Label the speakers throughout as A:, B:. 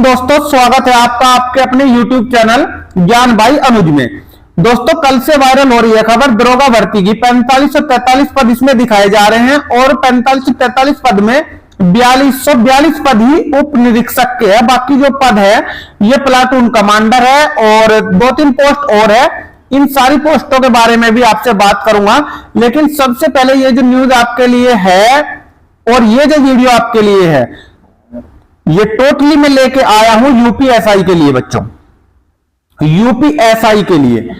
A: दोस्तों, स्वागत है आपका आपके अपने YouTube चैनल ज्ञान भाई अनुज में। दोस्तों, कल से वायरल हो रही है खबर दरोगा भर्ती की। 45 और 43 पद इसमें दिखाए जा रहे हैं और 45 से 43 पद में 4242 पद ही उप निरीक्षक के हैं। बाकी जो पद है ये प्लाटून कमांडर है और 2-3 पोस्ट और है। इन सारी पोस्टों के बारे में भी आपसे बात करूंगा, लेकिन सबसे पहले ये जो न्यूज आपके लिए है और ये जो वीडियो आपके लिए है, ये टोटली मैं लेके आया हूं यूपीएसआई के लिए बच्चों। यूपीएसआई के लिए,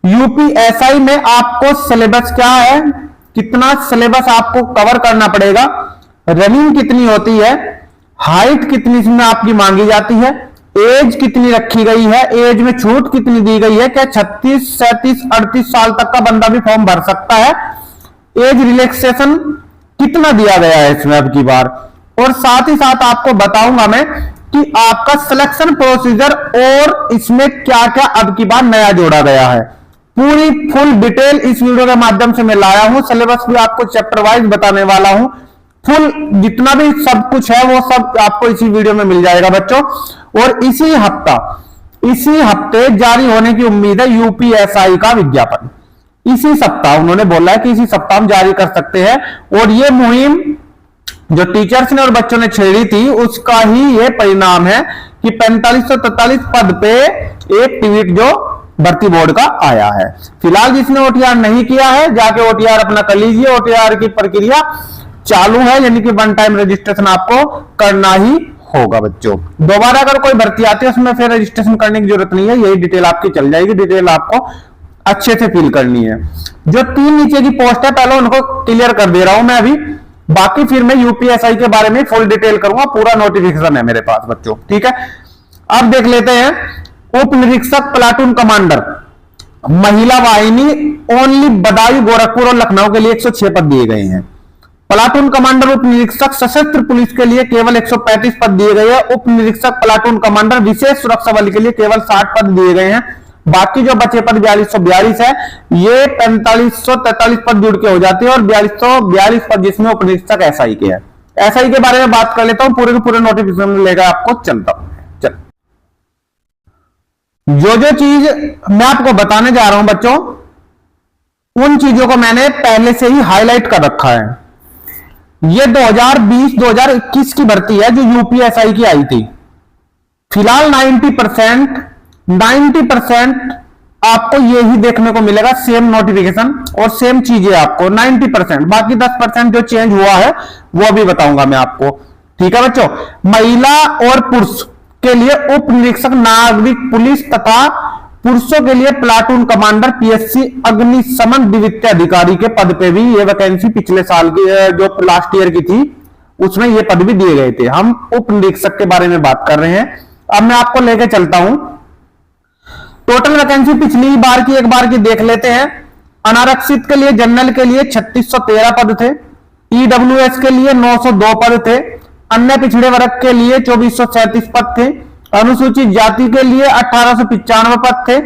A: यूपीएसआई में आपको सिलेबस क्या है, कितना सिलेबस आपको कवर करना पड़ेगा, रनिंग कितनी होती है, हाइट कितनी इसमें आपकी मांगी जाती है, एज कितनी रखी गई है, एज में छूट कितनी दी गई है, क्या 36, 37, 38 साल तक का बंदा भी फॉर्म भर सकता है, एज रिलैक्सेशन कितना दिया गया है इसमें अब की बार, और साथ ही साथ आपको बताऊंगा मैं कि आपका सिलेक्शन प्रोसीजर और इसमें क्या क्या अब की बार नया जोड़ा गया है। पूरी फुल डिटेल इस वीडियो के माध्यम से मैं लाया हूं। सिलेबस भी आपको चैप्टर वाइज बताने वाला हूं। फुल जितना भी सब कुछ है वो सब आपको इसी वीडियो में मिल जाएगा बच्चों। और इसी हफ्ते जारी होने की उम्मीद है यूपीएसआई का विज्ञापन। इसी सप्ताह उन्होंने बोला है कि इसी सप्ताह हम जारी कर सकते हैं। और ये मुहिम जो टीचर्स ने और बच्चों ने छेड़ी थी उसका ही ये परिणाम है कि 4543 पद पे एक ट्वीट जो भर्ती बोर्ड का आया है। फिलहाल जिसने ओटीआर नहीं किया है जाके ओटीआर अपना कर लीजिए। ओटीआर की प्रक्रिया चालू है, यानी कि वन टाइम रजिस्ट्रेशन आपको करना ही होगा बच्चों। दोबारा अगर कोई भर्ती आती है उसमें फिर रजिस्ट्रेशन करने की जरूरत नहीं है, यही डिटेल आपकी चल जाएगी। डिटेल आपको अच्छे से फिल करनी है। जो 3 नीचे की पोस्ट है पहले उनको क्लियर कर दे रहा हूं मैं अभी, बाकी फिर मैं यूपीएसआई के बारे में फुल डिटेल करूंगा। पूरा नोटिफिकेशन है मेरे पास बच्चों, ठीक है। अब देख लेते हैं उप निरीक्षक प्लाटून कमांडर महिला वाहिनी ओनली बदायूं, गोरखपुर और लखनऊ के लिए 106 पद दिए गए हैं। प्लाटून कमांडर उप निरीक्षक सशस्त्र पुलिस के लिए केवल 135 पद दिए गए हैं। उप निरीक्षक प्लाटून कमांडर विशेष सुरक्षा बल के लिए केवल 60 पद दिए गए हैं। बाकी जो बचे पद 4242 है, ये 4543 पद जुड़ के हो जाते हैं और 4242 पद जिसमें उप निरीक्षक एसआई के हैं। एसआई के बारे में बात कर लेता हूं, पूरे के पूरे नोटिफिकेशन लेकर आपको चलता हूं। चल, जो चीज मैं आपको बताने जा रहा हूं बच्चों, उन चीजों को मैंने पहले से ही हाईलाइट कर रखा है। ये 2020-2021 की भर्ती है जो यूपीएसआई की आई थी। फिलहाल 90% आपको यही देखने को मिलेगा, सेम नोटिफिकेशन और सेम चीजें आपको 90%। बाकी 10% जो चेंज हुआ है वो भी बताऊंगा मैं आपको, ठीक है बच्चों। महिला और पुरुष के लिए उप निरीक्षक नागरिक पुलिस तथा पुरुषों के लिए प्लाटून कमांडर पीएससी अग्निशमन द्वितीय अधिकारी के पद पे भी ये वैकेंसी पिछले साल की जो लास्ट ईयर की थी उसमें ये पद भी दिए गए थे। हम उप निरीक्षक के बारे में बात कर रहे हैं। अब मैं आपको लेके चलता हूं। टोटल वैकेंसी पिछली बार की एक बार की देख लेते हैं। अनारक्षित के लिए जनरल के लिए 3613 पद थे। ईडब्ल्यूएस के लिए 902 पद थे। अन्य पिछड़े वर्ग के लिए 2437 पद थे। अनुसूचित जाति के लिए 1895 पद थे।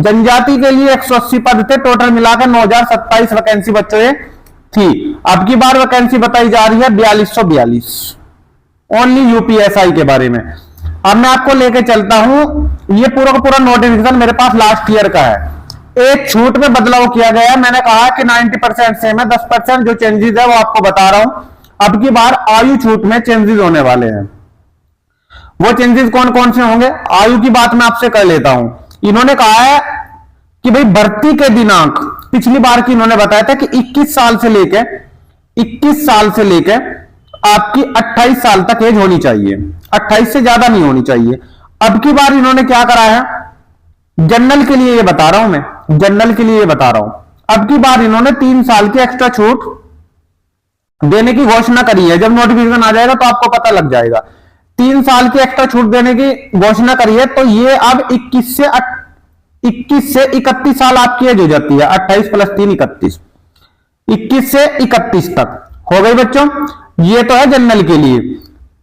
A: जनजाति के लिए 180 पद थे। टोटल मिलाकर 9027 वैकेंसी बच्चों ये थी। अब की बार वैकेंसी बताई जा रही है 4242 ओनली यूपीएसआई के बारे में। अब मैं आपको लेके चलता हूं। ये पूरा का पूरा नोटिफिकेशन मेरे पास लास्ट ईयर का है। एक छूट में बदलाव किया गया है। मैंने कहा कि 90% सेम है, 10% जो चेंजेस है वो आपको बता रहा हूं। अब की बार आयु छूट में चेंजेस होने वाले हैं। वो चेंजेस कौन कौन से होंगे, आयु की बात मैं आपसे कर लेता हूं। इन्होंने कहा है कि भाई भर्ती के दिनांक पिछली बार की इन्होंने बताया था कि 21 साल से लेकर आपकी 28 साल तक एज होनी चाहिए, 28 से ज्यादा नहीं होनी चाहिए। अब की बार इन्होंने क्या करा है, जनरल के लिए ये बता रहा हूं मैं, जनरल के लिए ये बता रहा हूं। अब की बार इन्होंने 3 साल की एक्स्ट्रा छूट देने की घोषणा करी है। जब नोटिफिकेशन आ जाएगा तो आपको पता लग जाएगा। 3 साल की एक्स्ट्रा छूट देने की घोषणा करी है, तो ये अब 21 से 31 साल आपकी एज हो जाती है। 28 + 3 31, 21 से 31 तक हो गई बच्चों। ये तो है जनरल के लिए,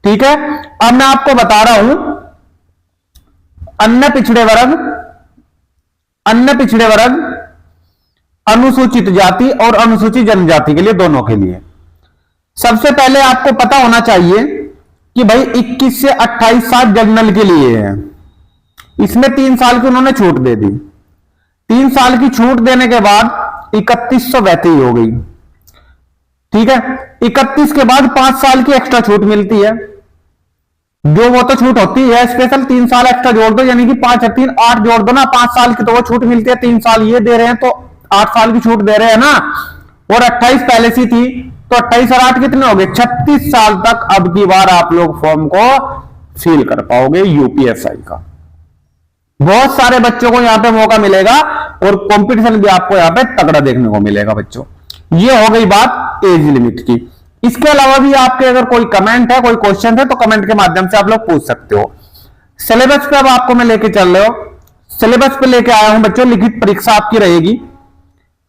A: ठीक है। अब मैं आपको बता रहा हूं अन्य पिछड़े वर्ग, अनुसूचित जाति और अनुसूचित जनजाति के लिए, दोनों के लिए। सबसे पहले आपको पता होना चाहिए कि भाई 21 से 28 साल जनरल के लिए है, इसमें 3 साल की उन्होंने छूट दे दी। 3 साल की छूट देने के बाद 3100 वैसे ही हो गई, ठीक है। 31 के बाद 5 साल की एक्स्ट्रा छूट मिलती है, जो वो तो छूट होती है स्पेशल, 3 साल एक्स्ट्रा जोड़ दो, यानी कि 5 3 8 जोड़ दो ना, 5 साल की तो वो छूट मिलती है, 3 साल ये दे रहे हैं तो 8 साल की छूट दे रहे हैं ना। और 28 पहले से थी तो 28 और 8 कितने हो गए, 36 साल तक अब की बार आप लोग फॉर्म को फिल कर पाओगे यूपीएसआई का। बहुत सारे बच्चों को यहां पे मौका मिलेगा और कंपटीशन भी आपको यहां पे तगड़ा देखने को मिलेगा बच्चों। ये हो गई बात एज लिमिट की। इसके अलावा भी आपके अगर कोई कमेंट है, कोई क्वेश्चन है, तो कमेंट के माध्यम से आप लोग पूछ सकते हो। सिलेबस पे अब आपको मैं लेके चल रहे हो, सिलेबस पे लेके आया हूं बच्चों। लिखित परीक्षा आपकी रहेगी,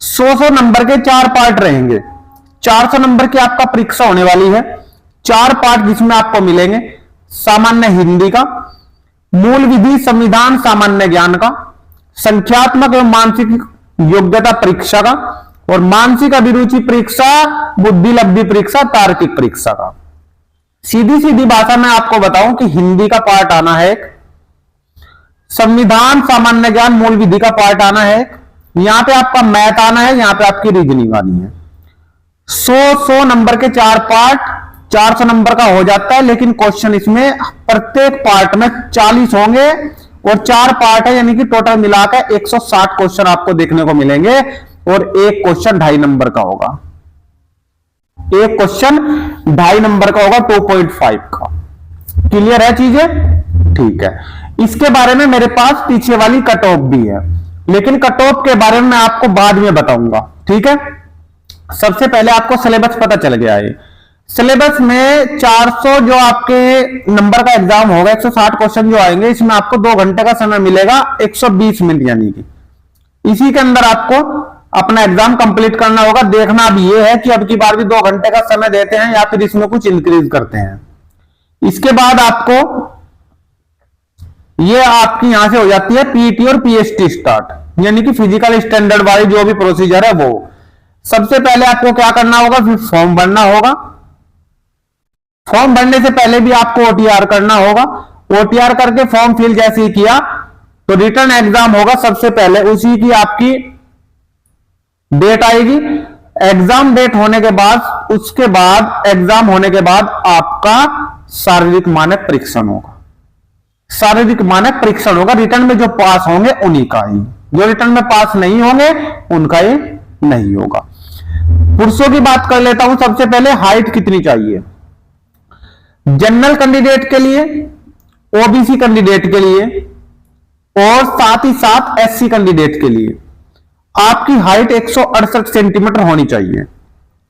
A: 100 नंबर के 4 पार्ट रहेंगे। 400 नंबर की आपका परीक्षा होने वाली है। 4 पार्ट जिसमें आपको मिलेंगे, सामान्य हिंदी का, मूल विधि संविधान सामान्य ज्ञान का, संख्यात्मक एवं मानसिक योग्यता परीक्षा का, और मानसिक अभिरुचि परीक्षा, बुद्धि लब्धि परीक्षा, तार्किक परीक्षा का। सीधी सीधी भाषा में आपको बताऊं कि हिंदी का पार्ट आना है, संविधान सामान्य ज्ञान मूल विधि का पार्ट आना है, यहां पे आपका मैथ आना है, यहां पे आपकी रीजनिंग आनी है। 100 नंबर के 4 पार्ट, 400 नंबर का हो जाता है, लेकिन क्वेश्चन इसमें प्रत्येक पार्ट में 40 होंगे और 4 पार्ट है, यानी कि टोटल मिलाकर 160 क्वेश्चन आपको देखने को मिलेंगे। और एक क्वेश्चन 2.5 नंबर का होगा, एक क्वेश्चन 2.5 नंबर का होगा, 2.5 का। क्लियर है चीजें? ठीक है। इसके बारे में मेरे पास पीछे वाली कट ऑफ भी है, लेकिन कट ऑफ के बारे में मैं आपको बाद में बताऊंगा, ठीक है। सबसे पहले आपको सिलेबस पता चल गया है। सिलेबस में 400 जो आपके नंबर का एग्जाम होगा, 160 क्वेश्चन जो आएंगे, इसमें आपको 2 घंटे का समय मिलेगा, 120 मिनट, यानी कि इसी के अंदर आपको अपना एग्जाम कंप्लीट करना होगा। देखना भी ये है कि अब की बार भी 2 घंटे का समय देते हैं या फिर इसमें कुछ इंक्रीज करते हैं। इसके बाद आपको ये आपकी यहां से हो जाती है पीटी और पीएसटी स्टार्ट, यानी कि फिजिकल स्टैंडर्ड वाली जो भी प्रोसीजर है वो। सबसे पहले आपको क्या करना होगा, फिर फॉर्म भरना होगा। फॉर्म भरने से पहले भी आपको ओटीआर करना होगा। ओटीआर करके फॉर्म फिल जैसे ही किया तो रिटर्न एग्जाम होगा। सबसे पहले उसी की आपकी डेट आएगी। एग्जाम डेट होने के बाद, उसके बाद एग्जाम होने के बाद आपका शारीरिक मानक परीक्षण होगा। शारीरिक मानक परीक्षण होगा। रिटर्न में जो पास होंगे उन्हीं का ही, जो रिटर्न में पास नहीं होंगे उनका ये नहीं होगा। पुरुषों की बात कर लेता हूं। सबसे पहले हाइट कितनी चाहिए जनरल कैंडिडेट के लिए, ओबीसी कैंडिडेट के लिए और साथ ही साथ एससी कैंडिडेट के लिए आपकी हाइट 168 सेंटीमीटर होनी चाहिए।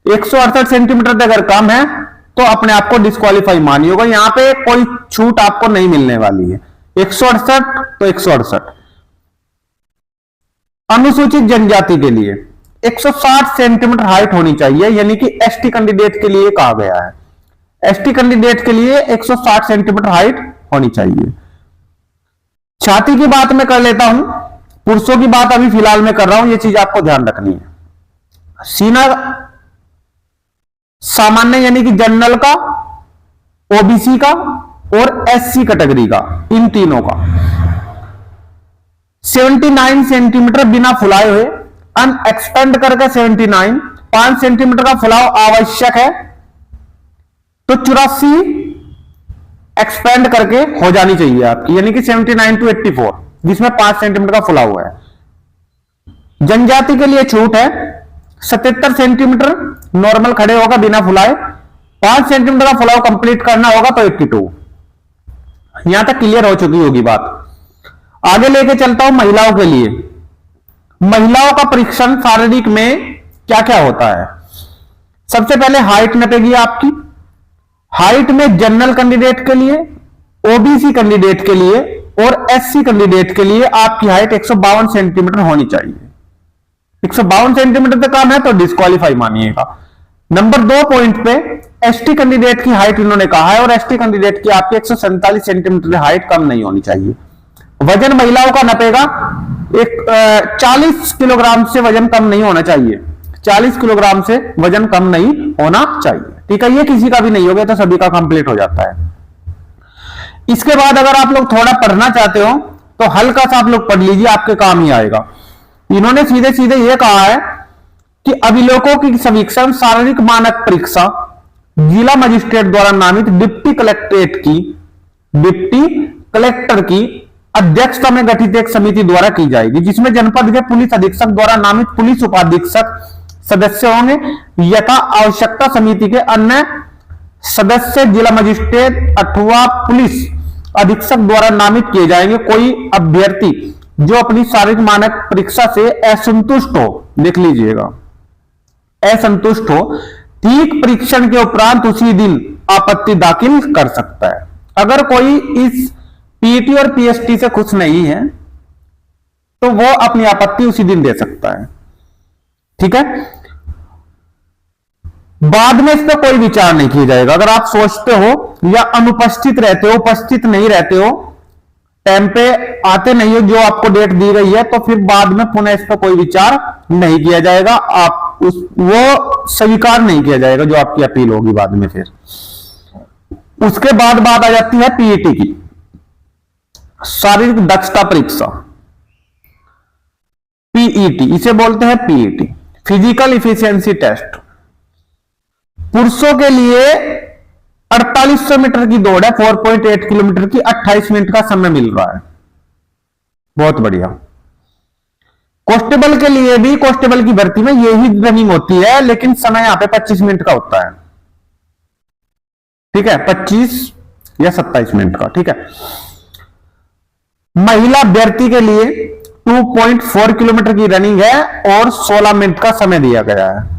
A: 168 सेंटीमीटर से अगर कम है तो अपने आप को डिस्क्वालीफाई मानिए होगा। यहां पे कोई छूट आपको नहीं मिलने वाली है। 168 तो 168। अनुसूचित जनजाति के लिए 160 सेंटीमीटर हाइट होनी चाहिए, यानी कि एसटी कैंडिडेट के लिए कहा गया है। एसटी कैंडिडेट के लिए 160 सेंटीमीटर हाइट होनी चाहिए। छाती की बात मैं कर लेता हूं, पुरुषों की बात अभी फिलहाल मैं कर रहा हूं, यह चीज आपको ध्यान रखनी है। सीना सामान्य यानी कि जनरल का, ओबीसी का और एससी कैटेगरी का, इन तीनों का 79 सेंटीमीटर बिना फुलाए हुए, अनएक्सपेंड करके 79, 5 सेंटीमीटर का फुलाव आवश्यक है तो 84 एक्सपेंड करके हो जानी चाहिए आपकी, यानी कि 79 to 84, जिसमें 5 सेंटीमीटर का फुलाव है। जनजाति के लिए छूट है 77 सेंटीमीटर नॉर्मल खड़े होगा बिना फुलाए, 5 सेंटीमीटर का फुलाव कंप्लीट करना होगा तो 82। यहां तक क्लियर हो चुकी होगी बात। आगे लेके चलता हूं महिलाओं के लिए। महिलाओं का परीक्षण शारीरिक में क्या क्या होता है। सबसे पहले हाइट नपेगी आपकी। हाइट में जनरल कैंडिडेट के लिए, ओबीसी कैंडिडेट के लिए और एससी कैंडिडेट के लिए आपकी हाइट 152 सेंटीमीटर होनी चाहिए। 152 सेंटीमीटर से कम है तो डिस्क्वालीफाई मानिएगा। नंबर 2 पॉइंट पे एसटी कैंडिडेट की हाइट इन्होंने कहा है, और एसटी कैंडिडेट की आपकी 147 सेंटीमीटर हाइट कम नहीं होनी चाहिए। वजन महिलाओं का नपेगा 40 किलोग्राम से वजन कम नहीं होना चाहिए। 40 किलोग्राम से वजन कम नहीं होना चाहिए, ठीक है। ये किसी का भी नहीं हो गया तो सभी का कंप्लीट हो जाता है। इसके बाद अगर आप लोग थोड़ा पढ़ना चाहते हो तो हल्का सा आप लोग पढ़ लीजिए, आपके काम ही आएगा। इन्होंने सीधे सीधे यह कहा है कि अभिलेखों की समीक्षा शारीरिक मानक परीक्षा जिला मजिस्ट्रेट द्वारा नामित डिप्टी कलेक्टर की अध्यक्षता में गठित एक समिति द्वारा की जाएगी, जिसमें जनपद के पुलिस अधीक्षक द्वारा नामित पुलिस उपाधीक्षक सदस्य होंगे यथा आवश्यकता समिति के अन्य सदस्य जिला मजिस्ट्रेट अथवा पुलिस अधीक्षक द्वारा नामित किए जाएंगे। कोई अभ्यर्थी जो अपनी शारीरिक मानक परीक्षा से असंतुष्ट हो, देख लीजिएगा, असंतुष्ट हो, ठीक परीक्षण के उपरांत उसी दिन आपत्ति दाखिल कर सकता है। अगर कोई इस पीटी और पीएसटी से खुश नहीं है तो वो अपनी आपत्ति उसी दिन दे सकता है। ठीक है, बाद में इस पर कोई विचार नहीं किया जाएगा। अगर आप सोचते हो या अनुपस्थित रहते हो, उपस्थित नहीं रहते हो, टाइम पे आते नहीं हो जो आपको डेट दी गई है, तो फिर बाद में पुनः इस पर कोई विचार नहीं किया जाएगा। आप वो स्वीकार नहीं किया जाएगा जो आपकी अपील होगी बाद में। फिर उसके बाद बात आ जाती है पीईटी की, शारीरिक दक्षता परीक्षा, पीईटी, इसे बोलते हैं पीईटी, फिजिकल इफिशियंसी टेस्ट। पुरुषों के लिए 4800 मीटर की दौड़ है, 4.8 किलोमीटर की, 28 मिनट का समय मिल रहा है, बहुत बढ़िया। कांस्टेबल के लिए भी, कांस्टेबल की भर्ती में यही रनिंग होती है, लेकिन समय यहां पे 25 मिनट का होता है। ठीक है, 25 या 27 मिनट का। ठीक है, महिला अभ्यर्थी के लिए 2.4 किलोमीटर की रनिंग है और 16 मिनट का समय दिया गया है।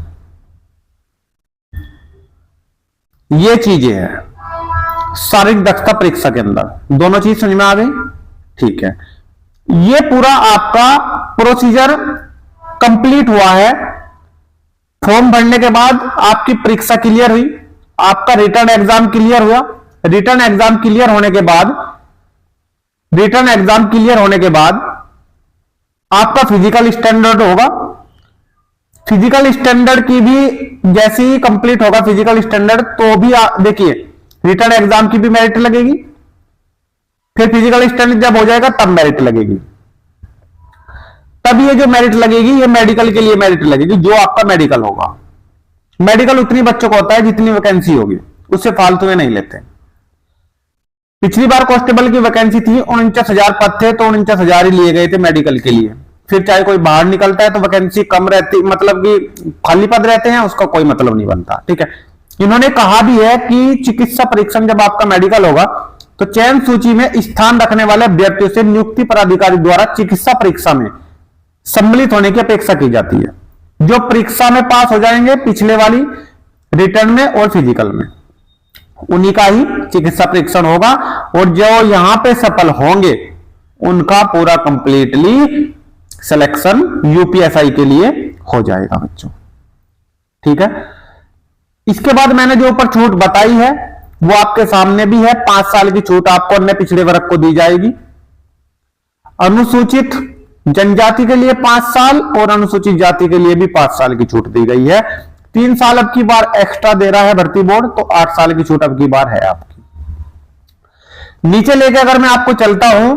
A: ये चीजें हैं शारीरिक दक्षता परीक्षा के अंदर। दोनों चीज समझ में आ गई? ठीक है, ये पूरा आपका प्रोसीजर कंप्लीट हुआ है। फॉर्म भरने के बाद आपकी परीक्षा क्लियर हुई, आपका रिटर्न एग्जाम क्लियर हुआ। रिटर्न एग्जाम क्लियर होने के बाद आपका फिजिकल स्टैंडर्ड होगा। फिजिकल स्टैंडर्ड की भी जैसे ही कंप्लीट होगा फिजिकल स्टैंडर्ड, तो भी देखिए रिटर्न एग्जाम की भी मेरिट लगेगी, फिर फिजिकल स्टैंडर्ड जब हो जाएगा तब मेरिट लगेगी। तब ये जो मेरिट लगेगी ये मेडिकल के लिए मेरिट लगेगी, जो आपका मेडिकल होगा। मेडिकल उतनी बच्चों को होता है जितनी वैकेंसी होगी, उससे फालतू में नहीं लेते। पिछली बार कांस्टेबल की वैकेंसी थी, 49,000 पद थे, तो 49,000 ही लिए गए थे मेडिकल के लिए। फिर चाहे कोई बाहर निकलता है तो वैकेंसी कम रहती, मतलब कि खाली पद रहते हैं, उसका कोई मतलब नहीं बनता। ठीक है, इन्होंने कहा भी है कि चिकित्सा परीक्षण जब आपका मेडिकल होगा तो चयन सूची में स्थान रखने वाले अभ्यर्थियों से नियुक्ति पदाधिकारी द्वारा चिकित्सा परीक्षा में सम्मिलित होने की अपेक्षा की जाती है। जो परीक्षा में पास हो जाएंगे पिछले वाली रिटर्न में और फिजिकल में, उन्हीं का ही चिकित्सा परीक्षण होगा, और जो यहां पे सफल होंगे उनका पूरा कंप्लीटली सिलेक्शन यूपीएसआई के लिए हो जाएगा बच्चों। ठीक है, इसके बाद मैंने जो ऊपर छूट बताई है वो आपके सामने भी है। 5 साल की छूट आपको अन्य पिछड़े वर्ग को दी जाएगी। अनुसूचित जनजाति के लिए 5 साल और अनुसूचित जाति के लिए भी 5 साल की छूट दी गई है। 3 साल अब की बार एक्स्ट्रा दे रहा है भर्ती बोर्ड, तो 8 साल की छूट अब की बार है आपकी। नीचे लेके अगर मैं आपको चलता हूं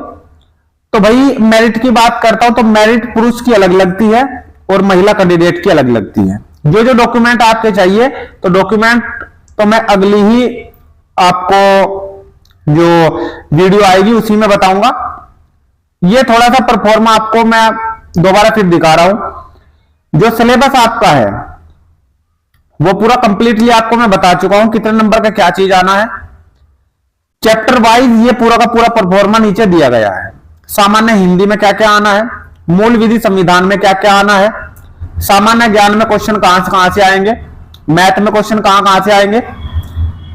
A: तो भाई मेरिट की बात करता हूं तो मेरिट पुरुष की अलग लगती है और महिला कैंडिडेट की अलग लगती है। जो जो डॉक्यूमेंट आपके चाहिए तो डॉक्यूमेंट तो मैं अगली ही आपको जो वीडियो आएगी उसी में बताऊंगा। ये थोड़ा सा परफॉर्मा आपको मैं दोबारा फिर दिखा रहा हूं। जो सिलेबस आपका है वो पूरा कंप्लीटली आपको मैं बता चुका हूं, कितने नंबर का क्या चीज आना है। चैप्टर वाइज ये पूरा का पूरा परफॉर्मा नीचे दिया गया है। सामान्य हिंदी में क्या क्या आना है, मूल विधि संविधान में क्या क्या आना है, सामान्य ज्ञान में क्वेश्चन कहां से आएंगे, मैथ में क्वेश्चन कहां से आएंगे।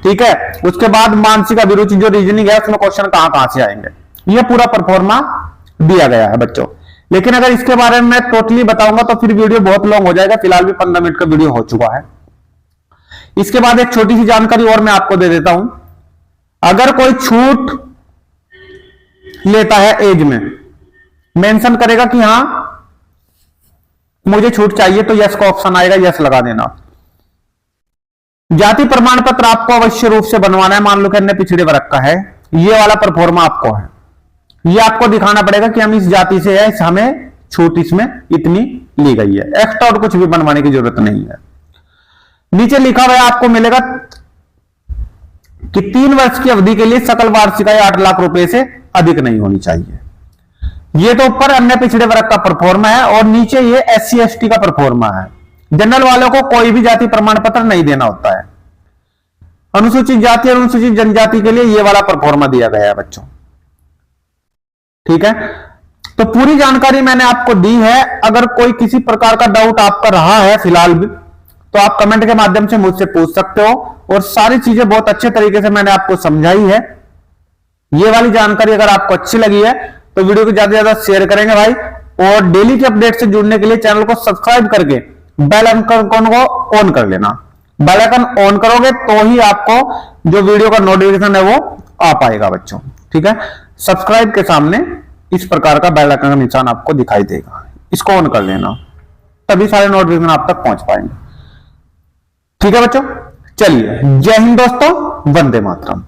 A: ठीक है, उसके बाद मानसिक अभिरुचि जो रीजनिंग है उसमें क्वेश्चन कहां से आएंगे। ये पूरा परफॉर्मा दिया गया है बच्चों। लेकिन अगर इसके बारे में मैं टोटली बताऊंगा तो फिर वीडियो बहुत लॉन्ग हो जाएगा। फिलहाल भी 15 मिनट का वीडियो हो चुका है। इसके बाद एक छोटी सी जानकारी और मैं आपको दे देता हूं। अगर कोई छूट लेता है एज में, मेंशन करेगा कि हां मुझे छूट चाहिए, तो यस का ऑप्शन आएगा, यस लगा देना। जाति प्रमाण पत्र आपको अवश्य रूप से बनवाना है। मान लो कि अन्य पिछड़े वर्ग का है, ये वाला परफॉर्मा आपको है, ये आपको दिखाना पड़ेगा कि हम इस जाति से है, हमें छूट इसमें इतनी ली गई है। एक्स्ट्रा और कुछ भी बनवाने की जरूरत नहीं है। नीचे लिखा हुआ आपको मिलेगा कि 3 वर्ष की अवधि के लिए सकल वार्षिक आय 8 लाख रुपए से अधिक नहीं होनी चाहिए। ये तो ऊपर अन्य पिछड़े वर्ग का परफॉर्मा है और नीचे ये SC ST का परफॉर्मा है। जनरल वालों को कोई भी जाति प्रमाण पत्र नहीं देना होता है। अनुसूचित जाति और अनुसूचित जनजाति के लिए ये वाला परफॉर्मा दिया गया है बच्चों, ठीक है। तो पूरी जानकारी मैंने आपको दी है। अगर कोई किसी प्रकार का डाउट आपका रहा है फिलहाल भी, तो आप कमेंट के माध्यम से मुझसे पूछ सकते हो और सारी चीजें बहुत अच्छे तरीके से मैंने आपको समझाई है। ये वाली जानकारी अगर आपको अच्छी लगी है तो वीडियो को ज्यादा से ज्यादा शेयर करेंगे भाई, और डेली के अपडेट से जुड़ने के लिए चैनल को सब्सक्राइब करके बेल आइकन को ऑन कर लेना। बेल आइकन ऑन करोगे तो ही आपको जो वीडियो का नोटिफिकेशन है वो आ पाएगा बच्चों, ठीक है। सब्सक्राइब के सामने इस प्रकार का बेल आइकन का निशान आपको दिखाई देगा, इसको ऑन कर लेना, तभी सारे नोटिफिकेशन आप तक पहुंच पाएंगे, ठीक है बच्चों। चलिए, जय हिंद दोस्तों, वंदे मातरम।